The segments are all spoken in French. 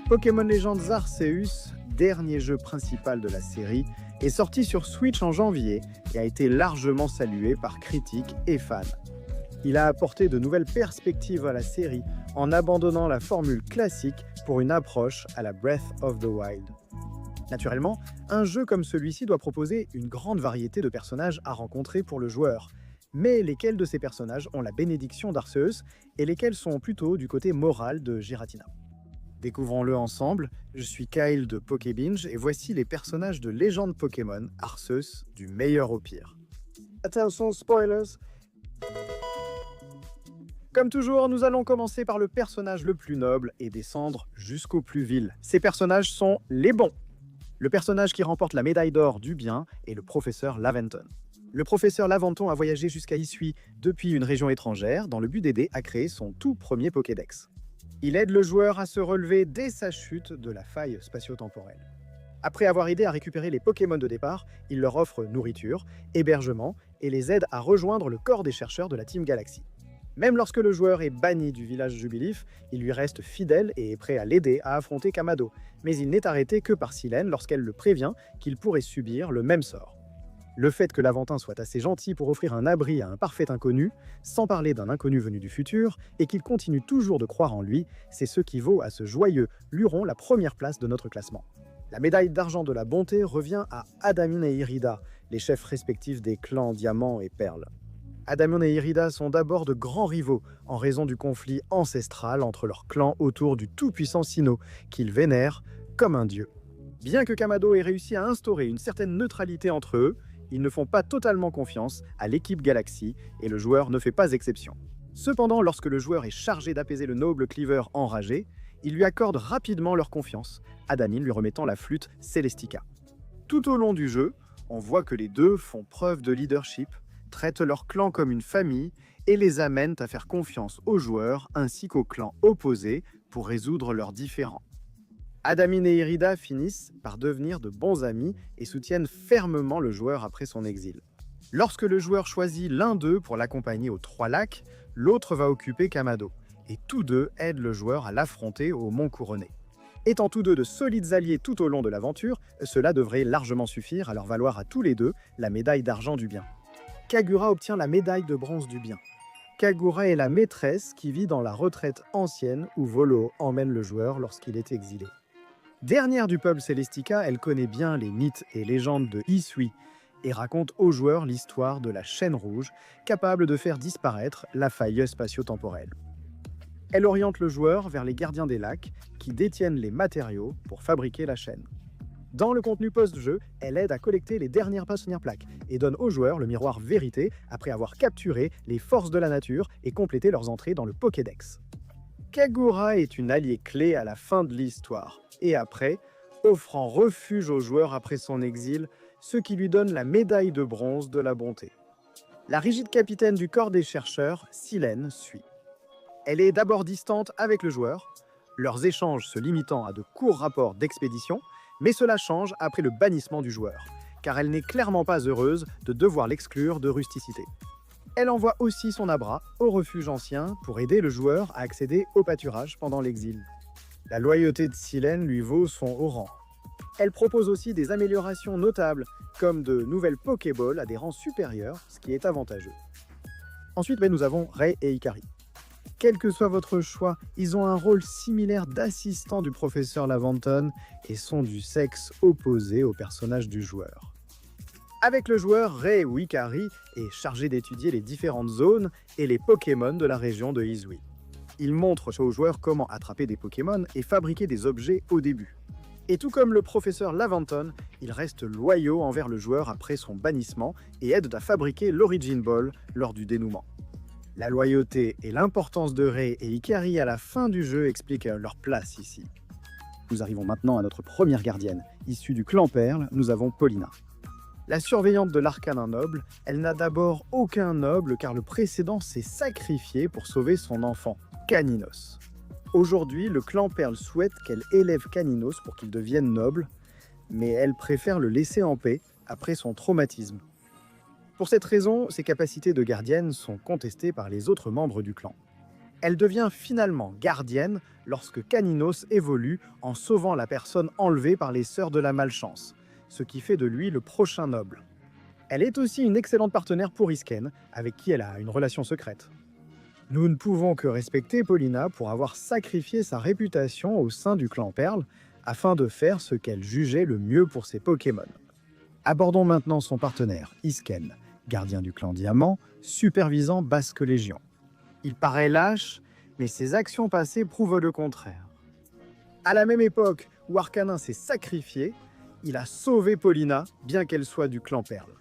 Pokémon Legends Arceus, dernier jeu principal de la série, est sorti sur Switch en janvier et a été largement salué par critiques et fans. Il a apporté de nouvelles perspectives à la série en abandonnant la formule classique pour une approche à la Breath of the Wild. Naturellement, un jeu comme celui-ci doit proposer une grande variété de personnages à rencontrer pour le joueur. Mais lesquels de ces personnages ont la bénédiction d'Arceus et lesquels sont plutôt du côté moral de Giratina? Découvrons-le ensemble, je suis Kyle de Pokébinge et voici les personnages de légende Pokémon Arceus du meilleur au pire. Attention spoilers! Comme toujours, nous allons commencer par le personnage le plus noble et descendre jusqu'au plus vil. Ces personnages sont les bons. Le personnage qui remporte la médaille d'or du bien est le professeur Laventon. Le professeur Laventon a voyagé jusqu'à Hisui depuis une région étrangère dans le but d'aider à créer son tout premier Pokédex. Il aide le joueur à se relever dès sa chute de la faille spatio-temporelle. Après avoir aidé à récupérer les Pokémon de départ, il leur offre nourriture, hébergement et les aide à rejoindre le corps des chercheurs de la Team Galaxy. Même lorsque le joueur est banni du village Jubilif, il lui reste fidèle et est prêt à l'aider à affronter Kamado, mais il n'est arrêté que par Silène lorsqu'elle le prévient qu'il pourrait subir le même sort. Le fait que Laventin soit assez gentil pour offrir un abri à un parfait inconnu, sans parler d'un inconnu venu du futur, et qu'il continue toujours de croire en lui, c'est ce qui vaut à ce joyeux Luron la première place de notre classement. La médaille d'argent de la bonté revient à Adamine et Irida, les chefs respectifs des clans Diamant et Perle. Adamon et Irida sont d'abord de grands rivaux en raison du conflit ancestral entre leurs clans autour du tout-puissant Sinnoh, qu'ils vénèrent comme un dieu. Bien que Kamado ait réussi à instaurer une certaine neutralité entre eux, ils ne font pas totalement confiance à l'équipe Galaxy et le joueur ne fait pas exception. Cependant, lorsque le joueur est chargé d'apaiser le noble Cleaver enragé, ils lui accordent rapidement leur confiance, Adamine lui remettant la flûte Celestica. Tout au long du jeu, on voit que les deux font preuve de leadership, traitent leur clan comme une famille et les amènent à faire confiance aux joueurs ainsi qu'aux clans opposés pour résoudre leurs différends. Adamine et Irida finissent par devenir de bons amis et soutiennent fermement le joueur après son exil. Lorsque le joueur choisit l'un d'eux pour l'accompagner aux Trois Lacs, l'autre va occuper Kamado, et tous deux aident le joueur à l'affronter au Mont Couronné. Étant tous deux de solides alliés tout au long de l'aventure, cela devrait largement suffire à leur valoir à tous les deux la médaille d'argent du bien. Kagura obtient la médaille de bronze du bien. Kagura est la maîtresse qui vit dans la retraite ancienne où Volo emmène le joueur lorsqu'il est exilé. Dernière du peuple Celestica, elle connaît bien les mythes et légendes de Hisui et raconte aux joueurs l'histoire de la chaîne rouge, capable de faire disparaître la faille spatio-temporelle. Elle oriente le joueur vers les gardiens des lacs qui détiennent les matériaux pour fabriquer la chaîne. Dans le contenu post-jeu, elle aide à collecter les dernières plaques et donne aux joueurs le miroir vérité après avoir capturé les forces de la nature et complété leurs entrées dans le Pokédex. Kagura est une alliée clé à la fin de l'histoire et après, offrant refuge aux joueurs après son exil, ce qui lui donne la médaille de bronze de la bonté. La rigide capitaine du corps des chercheurs, Silène, suit. Elle est d'abord distante avec le joueur, leurs échanges se limitant à de courts rapports d'expédition, mais cela change après le bannissement du joueur, car elle n'est clairement pas heureuse de devoir l'exclure de rusticité. Elle envoie aussi son Abra au refuge ancien pour aider le joueur à accéder au pâturage pendant l'exil. La loyauté de Silène lui vaut son haut rang. Elle propose aussi des améliorations notables, comme de nouvelles Pokéballs à des rangs supérieurs, ce qui est avantageux. Ensuite, nous avons Ray et Ikari. Quel que soit votre choix, ils ont un rôle similaire d'assistant du professeur Laventon et sont du sexe opposé au personnage du joueur. Avec le joueur, Ray ou Ikari est chargé d'étudier les différentes zones et les Pokémon de la région de Hisui. Il montre aux joueurs comment attraper des Pokémon et fabriquer des objets au début. Et tout comme le professeur Laventon, il reste loyaux envers le joueur après son bannissement et aide à fabriquer l'Origin Ball lors du dénouement. La loyauté et l'importance de Ray et Ikari à la fin du jeu expliquent leur place ici. Nous arrivons maintenant à notre première gardienne. Issue du clan Perle, nous avons Paulina. La surveillante de l'Arcanin Noble, elle n'a d'abord aucun noble car le précédent s'est sacrifié pour sauver son enfant, Caninos. Aujourd'hui, le clan Perle souhaite qu'elle élève Caninos pour qu'il devienne noble, mais elle préfère le laisser en paix après son traumatisme. Pour cette raison, ses capacités de gardienne sont contestées par les autres membres du clan. Elle devient finalement gardienne lorsque Caninos évolue en sauvant la personne enlevée par les Sœurs de la Malchance, ce qui fait de lui le prochain noble. Elle est aussi une excellente partenaire pour Isken, avec qui elle a une relation secrète. Nous ne pouvons que respecter Paulina pour avoir sacrifié sa réputation au sein du clan Perle afin de faire ce qu'elle jugeait le mieux pour ses Pokémon. Abordons maintenant son partenaire, Isken, gardien du clan Diamant, supervisant Basque Légion. Il paraît lâche, mais ses actions passées prouvent le contraire. À la même époque où Arcanin s'est sacrifié, il a sauvé Paulina, bien qu'elle soit du clan Perle.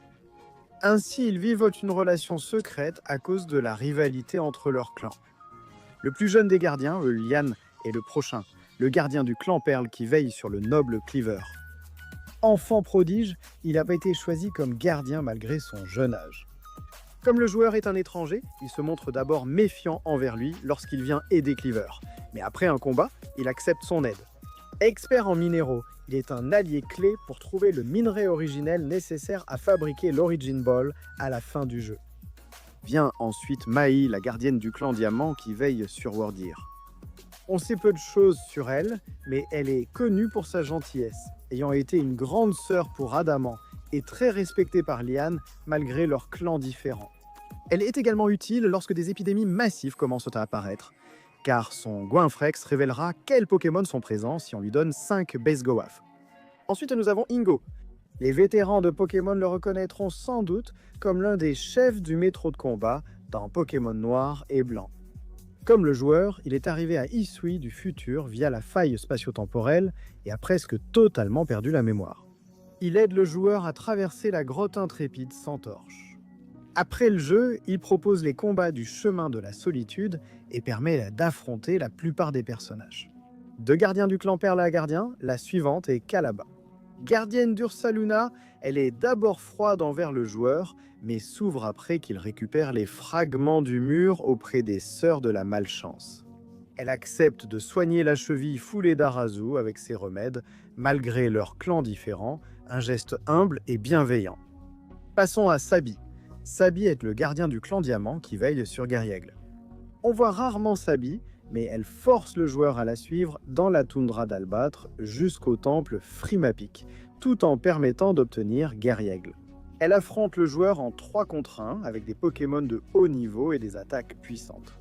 Ainsi, ils vivent une relation secrète à cause de la rivalité entre leurs clans. Le plus jeune des gardiens, Lian, est le prochain, le gardien du clan Perle qui veille sur le noble Cleaver. Enfant prodige, il avait été choisi comme gardien malgré son jeune âge. Comme le joueur est un étranger, il se montre d'abord méfiant envers lui lorsqu'il vient aider Cleaver. Mais après un combat, il accepte son aide. Expert en minéraux, il est un allié clé pour trouver le minerai originel nécessaire à fabriquer l'Origin Ball à la fin du jeu. Vient ensuite Mai, la gardienne du clan Diamant qui veille sur Wordir. On sait peu de choses sur elle, mais elle est connue pour sa gentillesse, ayant été une grande sœur pour Adamant et très respectée par Lian malgré leurs clans différents. Elle est également utile lorsque des épidémies massives commencent à apparaître, car son Goinfrex révélera quels Pokémon sont présents si on lui donne 5 Base Goaf. Ensuite, nous avons Ingo. Les vétérans de Pokémon le reconnaîtront sans doute comme l'un des chefs du métro de combat dans Pokémon Noir et Blanc. Comme le joueur, il est arrivé à Hisui du futur via la faille spatio-temporelle et a presque totalement perdu la mémoire. Il aide le joueur à traverser la grotte intrépide sans torche. Après le jeu, il propose les combats du chemin de la solitude et permet d'affronter la plupart des personnages. De gardien du clan Perle à gardien, la suivante est Calaba. Gardienne d'Ursaluna, elle est d'abord froide envers le joueur, mais s'ouvre après qu'il récupère les fragments du mur auprès des Sœurs de la Malchance. Elle accepte de soigner la cheville foulée d'Arazu avec ses remèdes, malgré leurs clans différents, un geste humble et bienveillant. Passons à Sabi. Sabi est le gardien du clan Diamant qui veille sur Guerriègle. On voit rarement Sabi, mais elle force le joueur à la suivre dans la toundra d'Albâtre jusqu'au temple Frimapic, tout en permettant d'obtenir Guerriègle. Elle affronte le joueur en 3 contre 1 avec des Pokémon de haut niveau et des attaques puissantes.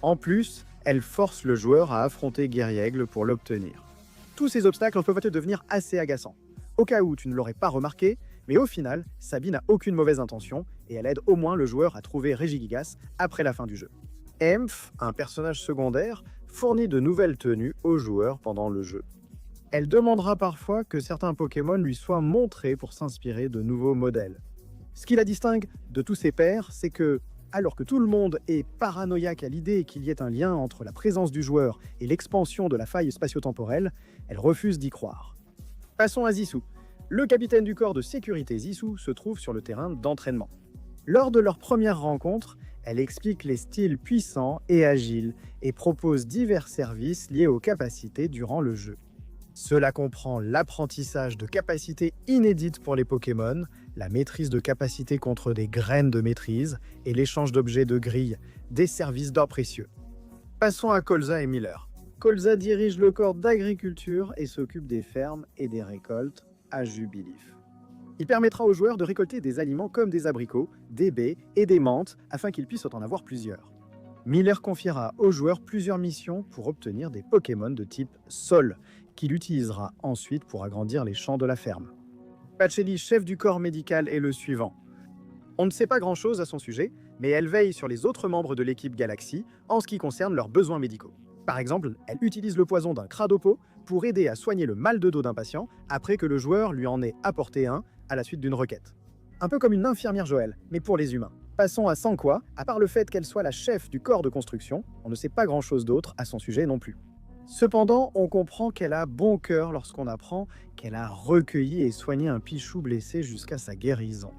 En plus, elle force le joueur à affronter Guerriègle pour l'obtenir. Tous ces obstacles peuvent devenir assez agaçants. Au cas où tu ne l'aurais pas remarqué, mais au final, Sabi n'a aucune mauvaise intention et elle aide au moins le joueur à trouver Regigigas après la fin du jeu. Emph, un personnage secondaire, fournit de nouvelles tenues aux joueurs pendant le jeu. Elle demandera parfois que certains Pokémon lui soient montrés pour s'inspirer de nouveaux modèles. Ce qui la distingue de tous ses pairs, c'est que, alors que tout le monde est paranoïaque à l'idée qu'il y ait un lien entre la présence du joueur et l'expansion de la faille spatio-temporelle, elle refuse d'y croire. Passons à Zissou. Le capitaine du corps de sécurité Zissou se trouve sur le terrain d'entraînement. Lors de leur première rencontre, elle explique les styles puissants et agiles et propose divers services liés aux capacités durant le jeu. Cela comprend l'apprentissage de capacités inédites pour les Pokémon, la maîtrise de capacités contre des graines de maîtrise et l'échange d'objets de grille, des services d'or précieux. Passons à Colza et Miller. Colza dirige le corps d'agriculture et s'occupe des fermes et des récoltes à Jubilif. Il permettra aux joueurs de récolter des aliments comme des abricots, des baies et des menthes afin qu'ils puissent en avoir plusieurs. Miller confiera aux joueurs plusieurs missions pour obtenir des Pokémon de type Sol, qu'il utilisera ensuite pour agrandir les champs de la ferme. Pacheli, chef du corps médical, est le suivant. On ne sait pas grand-chose à son sujet, mais elle veille sur les autres membres de l'équipe Galaxy en ce qui concerne leurs besoins médicaux. Par exemple, elle utilise le poison d'un Cradopo pour aider à soigner le mal de dos d'un patient après que le joueur lui en ait apporté un à la suite d'une requête. Un peu comme une infirmière Joël, mais pour les humains. Passons à Sanqua, à part le fait qu'elle soit la chef du corps de construction, on ne sait pas grand-chose d'autre à son sujet non plus. Cependant, on comprend qu'elle a bon cœur lorsqu'on apprend qu'elle a recueilli et soigné un Pichou blessé jusqu'à sa guérison.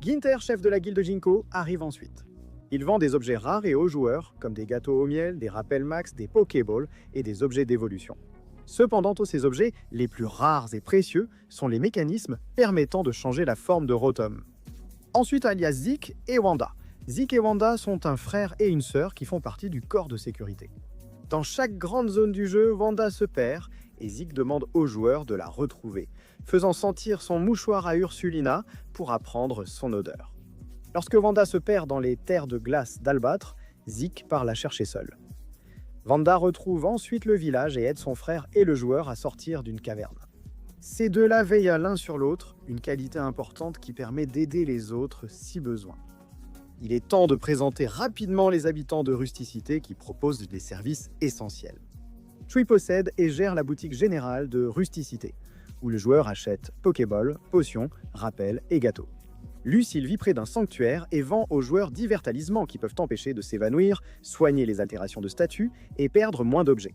Ginter, chef de la guilde Jinko, arrive ensuite. Il vend des objets rares et aux joueurs, comme des gâteaux au miel, des rappels max, des Pokéballs et des objets d'évolution. Cependant, tous ces objets, les plus rares et précieux, sont les mécanismes permettant de changer la forme de Rotom. Ensuite, alias Zik et Wanda. Zik et Wanda sont un frère et une sœur qui font partie du corps de sécurité. Dans chaque grande zone du jeu, Wanda se perd et Zik demande aux joueurs de la retrouver, faisant sentir son mouchoir à Ursulina pour apprendre son odeur. Lorsque Wanda se perd dans les terres de glace d'Albâtre, Zik part la chercher seul. Wanda retrouve ensuite le village et aide son frère et le joueur à sortir d'une caverne. Ces deux-là veillent l'un sur l'autre, une qualité importante qui permet d'aider les autres si besoin. Il est temps de présenter rapidement les habitants de Rusticité qui proposent des services essentiels. Chewie possède et gère la boutique générale de Rusticité, où le joueur achète Pokéball, potions, rappels et gâteaux. Lucille vit près d'un sanctuaire et vend aux joueurs divers talismans qui peuvent empêcher de s'évanouir, soigner les altérations de statut et perdre moins d'objets.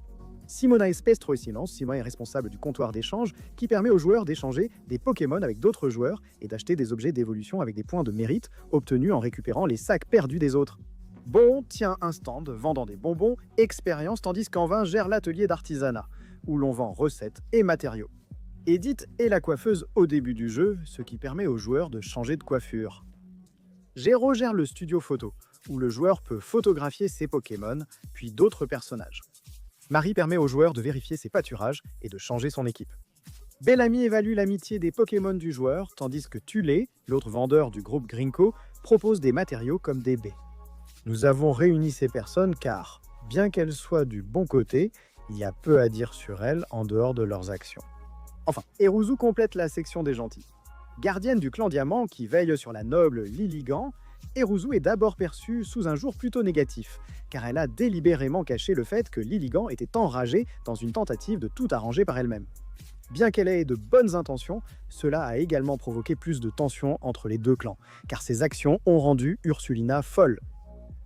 Simona est Spestro et Silence. Simona est responsable du comptoir d'échange qui permet aux joueurs d'échanger des Pokémon avec d'autres joueurs et d'acheter des objets d'évolution avec des points de mérite obtenus en récupérant les sacs perdus des autres. Bon tient un stand vendant des bonbons, expérience, tandis qu'Envin gère l'atelier d'artisanat, où l'on vend recettes et matériaux. Edith est la coiffeuse au début du jeu, ce qui permet aux joueurs de changer de coiffure. Géro gère le studio photo, où le joueur peut photographier ses Pokémon, puis d'autres personnages. Marie permet aux joueurs de vérifier ses pâturages et de changer son équipe. Bellamy évalue l'amitié des Pokémon du joueur, tandis que Tulé, l'autre vendeur du groupe Grinko, propose des matériaux comme des baies. Nous avons réuni ces personnes car, bien qu'elles soient du bon côté, il y a peu à dire sur elles en dehors de leurs actions. Enfin, Eruzu complète la section des gentils. Gardienne du clan Diamant qui veille sur la noble Lilligan, Eruzu est d'abord perçue sous un jour plutôt négatif, car elle a délibérément caché le fait que Lilligan était enragée dans une tentative de tout arranger par elle-même. Bien qu'elle ait de bonnes intentions, cela a également provoqué plus de tensions entre les deux clans, car ses actions ont rendu Ursulina folle.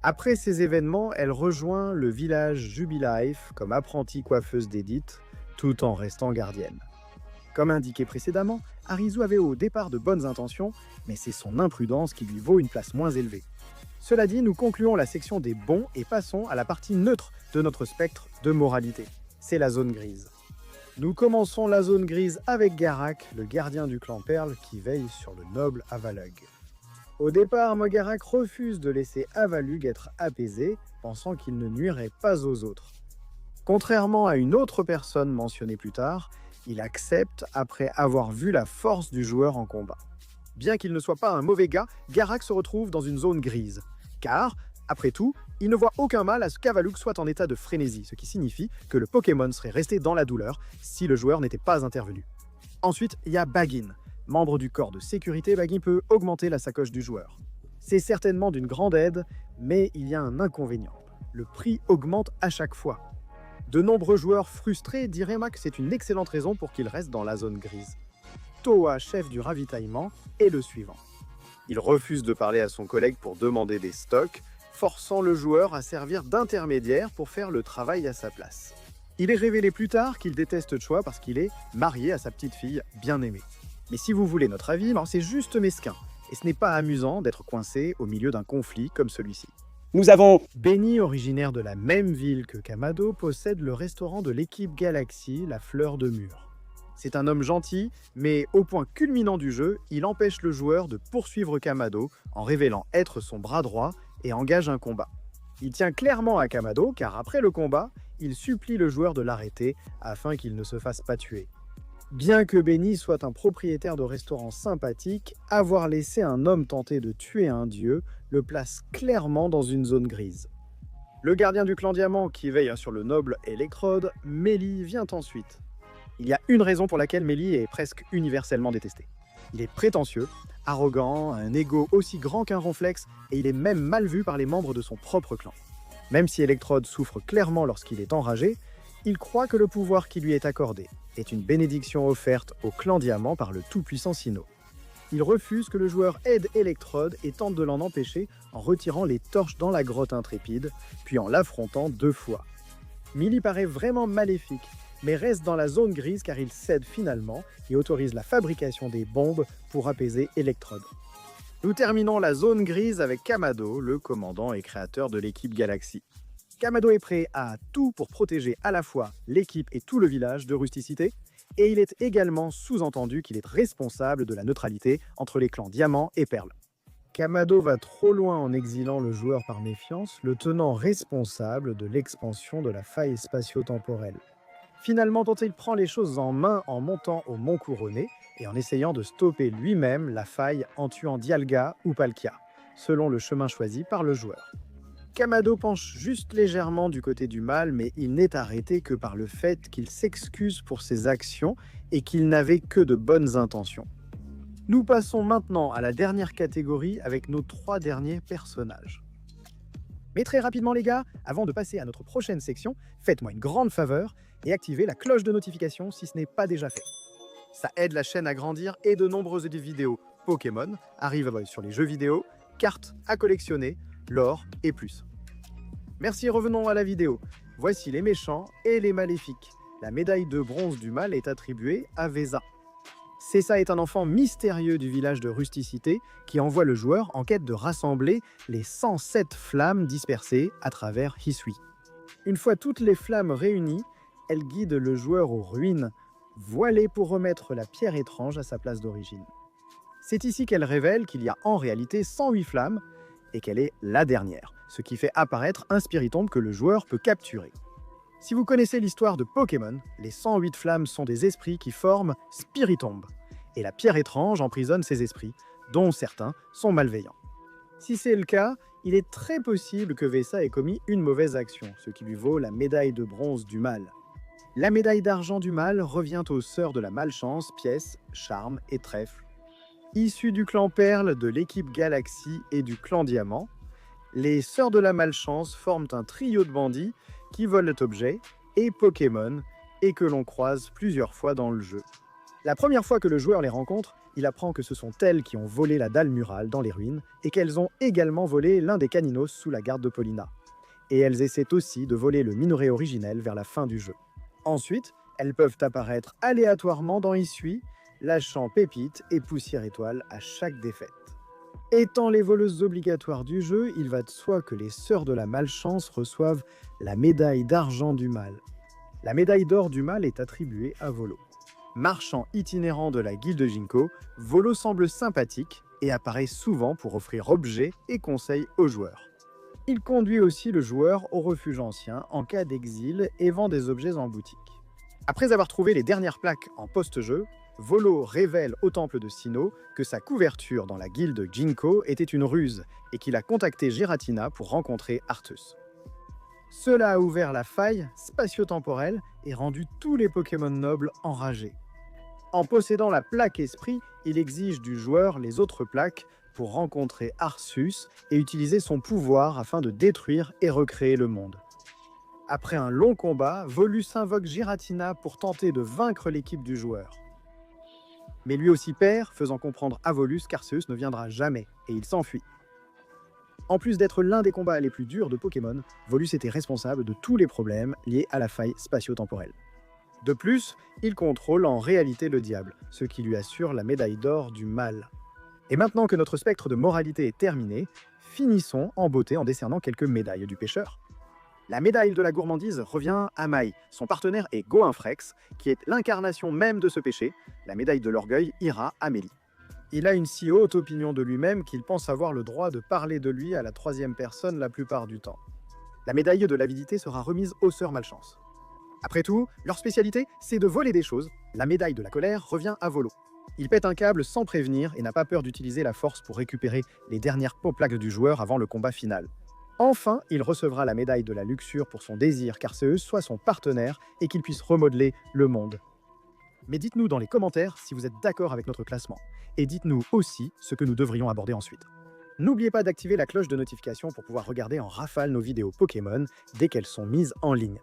Après ces événements, elle rejoint le village Jubilife comme apprentie coiffeuse d'Edith, tout en restant gardienne. Comme indiqué précédemment, Arizu avait au départ de bonnes intentions, mais c'est son imprudence qui lui vaut une place moins élevée. Cela dit, nous concluons la section des bons et passons à la partie neutre de notre spectre de moralité. C'est la zone grise. Nous commençons la zone grise avec Garak, le gardien du clan Perle qui veille sur le noble Avalug. Au départ, Mogarak refuse de laisser Avalug être apaisé, pensant qu'il ne nuirait pas aux autres. Contrairement à une autre personne mentionnée plus tard, il accepte après avoir vu la force du joueur en combat. Bien qu'il ne soit pas un mauvais gars, Garak se retrouve dans une zone grise. Car, après tout, il ne voit aucun mal à ce qu'Avalug soit en état de frénésie, ce qui signifie que le Pokémon serait resté dans la douleur si le joueur n'était pas intervenu. Ensuite, il y a Baguin. Membre du corps de sécurité, Baguin peut augmenter la sacoche du joueur. C'est certainement d'une grande aide, mais il y a un inconvénient. Le prix augmente à chaque fois. De nombreux joueurs frustrés diraient que c'est une excellente raison pour qu'il reste dans la zone grise. Toa, chef du ravitaillement, est le suivant. Il refuse de parler à son collègue pour demander des stocks, forçant le joueur à servir d'intermédiaire pour faire le travail à sa place. Il est révélé plus tard qu'il déteste Choi parce qu'il est marié à sa petite fille bien-aimée. Mais si vous voulez notre avis, c'est juste mesquin, et ce n'est pas amusant d'être coincé au milieu d'un conflit comme celui-ci. Nous avons Benny, originaire de la même ville que Kamado, possède le restaurant de l'équipe Galaxy, la Fleur de Mur. C'est un homme gentil, mais au point culminant du jeu, il empêche le joueur de poursuivre Kamado en révélant être son bras droit et engage un combat. Il tient clairement à Kamado car après le combat, il supplie le joueur de l'arrêter afin qu'il ne se fasse pas tuer. Bien que Benny soit un propriétaire de restaurant sympathique, avoir laissé un homme tenter de tuer un dieu le place clairement dans une zone grise. Le gardien du clan Diamant qui veille sur le noble Electrode, Mélie, vient ensuite. Il y a une raison pour laquelle Mélie est presque universellement détesté. Il est prétentieux, arrogant, un ego aussi grand qu'un ronflex, et il est même mal vu par les membres de son propre clan. Même si Electrode souffre clairement lorsqu'il est enragé, il croit que le pouvoir qui lui est accordé est une bénédiction offerte au clan Diamant par le tout-puissant Sinnoh. Il refuse que le joueur aide Electrode et tente de l'en empêcher en retirant les torches dans la grotte intrépide, puis en l'affrontant 2 fois. Mélie paraît vraiment maléfique, mais reste dans la zone grise car il cède finalement et autorise la fabrication des bombes pour apaiser Electrode. Nous terminons la zone grise avec Kamado, le commandant et créateur de l'équipe Galaxy. Kamado est prêt à tout pour protéger à la fois l'équipe et tout le village de Rusticité, et il est également sous-entendu qu'il est responsable de la neutralité entre les clans Diamant et Perle. Kamado va trop loin en exilant le joueur par méfiance, le tenant responsable de l'expansion de la faille spatio-temporelle. Finalement, il prend les choses en main en montant au Mont Couronné et en essayant de stopper lui-même la faille en tuant Dialga ou Palkia, selon le chemin choisi par le joueur. Kamado penche juste légèrement du côté du mal, mais il n'est arrêté que par le fait qu'il s'excuse pour ses actions et qu'il n'avait que de bonnes intentions. Nous passons maintenant à la dernière catégorie avec nos 3 derniers personnages. Mais très rapidement les gars, avant de passer à notre prochaine section, faites-moi une grande faveur et activez la cloche de notification si ce n'est pas déjà fait. Ça aide la chaîne à grandir et de nombreuses vidéos Pokémon arrivent sur les jeux vidéo, cartes à collectionner, lore et plus. Merci, revenons à la vidéo. Voici les méchants et les maléfiques. La médaille de bronze du mal est attribuée à Vesa. Cessa est un enfant mystérieux du village de Rusticité qui envoie le joueur en quête de rassembler les 107 flammes dispersées à travers Hisui. Une fois toutes les flammes réunies, elle guide le joueur aux ruines, voilées pour remettre la pierre étrange à sa place d'origine. C'est ici qu'elle révèle qu'il y a en réalité 108 flammes et qu'elle est la dernière, ce qui fait apparaître un Spiritomb que le joueur peut capturer. Si vous connaissez l'histoire de Pokémon, les 108 flammes sont des esprits qui forment Spiritomb, et la pierre étrange emprisonne ces esprits, dont certains sont malveillants. Si c'est le cas, il est très possible que Vesa ait commis une mauvaise action, ce qui lui vaut la médaille de bronze du mal. La médaille d'argent du mal revient aux sœurs de la malchance, Pièce, Charme et Trèfle. Issues du clan Perle, de l'équipe Galaxie et du clan Diamant, les sœurs de la malchance forment un trio de bandits qui volent objets et Pokémon et que l'on croise plusieurs fois dans le jeu. La première fois que le joueur les rencontre, il apprend que ce sont elles qui ont volé la dalle murale dans les ruines et qu'elles ont également volé l'un des caninos sous la garde de Paulina. Et elles essaient aussi de voler le minerai originel vers la fin du jeu. Ensuite, elles peuvent apparaître aléatoirement dans Hisui, lâchant pépites et poussière étoile à chaque défaite. Étant les voleuses obligatoires du jeu, il va de soi que les sœurs de la malchance reçoivent la médaille d'argent du mal. La médaille d'or du mal est attribuée à Volo. Marchand itinérant de la guilde Jinko, Volo semble sympathique et apparaît souvent pour offrir objets et conseils aux joueurs. Il conduit aussi le joueur au refuge ancien en cas d'exil et vend des objets en boutique. Après avoir trouvé les dernières plaques en post-jeu, Volo révèle au temple de Sinnoh que sa couverture dans la guilde Jinko était une ruse et qu'il a contacté Giratina pour rencontrer Arceus. Cela a ouvert la faille spatio-temporelle et rendu tous les Pokémon nobles enragés. En possédant la plaque esprit, il exige du joueur les autres plaques pour rencontrer Arceus et utiliser son pouvoir afin de détruire et recréer le monde. Après un long combat, Volus invoque Giratina pour tenter de vaincre l'équipe du joueur. Mais lui aussi perd, faisant comprendre à Volus qu'Arceus ne viendra jamais, et il s'enfuit. En plus d'être l'un des combats les plus durs de Pokémon, Volus était responsable de tous les problèmes liés à la faille spatio-temporelle. De plus, il contrôle en réalité le diable, ce qui lui assure la médaille d'or du mal. Et maintenant que notre spectre de moralité est terminé, finissons en beauté en décernant quelques médailles du pêcheur. La médaille de la gourmandise revient à Mai. Son partenaire est Goinfrex, qui est l'incarnation même de ce péché. La médaille de l'orgueil ira à Mélie. Il a une si haute opinion de lui-même qu'il pense avoir le droit de parler de lui à la 3e personne la plupart du temps. La médaille de l'avidité sera remise aux sœurs malchance. Après tout, leur spécialité, c'est de voler des choses. La médaille de la colère revient à Volo. Il pète un câble sans prévenir et n'a pas peur d'utiliser la force pour récupérer les dernières plaques du joueur avant le combat final. Enfin, il recevra la médaille de la luxure pour son désir qu'Arceus soit son partenaire et qu'il puisse remodeler le monde. Mais dites-nous dans les commentaires si vous êtes d'accord avec notre classement. Et dites-nous aussi ce que nous devrions aborder ensuite. N'oubliez pas d'activer la cloche de notification pour pouvoir regarder en rafale nos vidéos Pokémon dès qu'elles sont mises en ligne.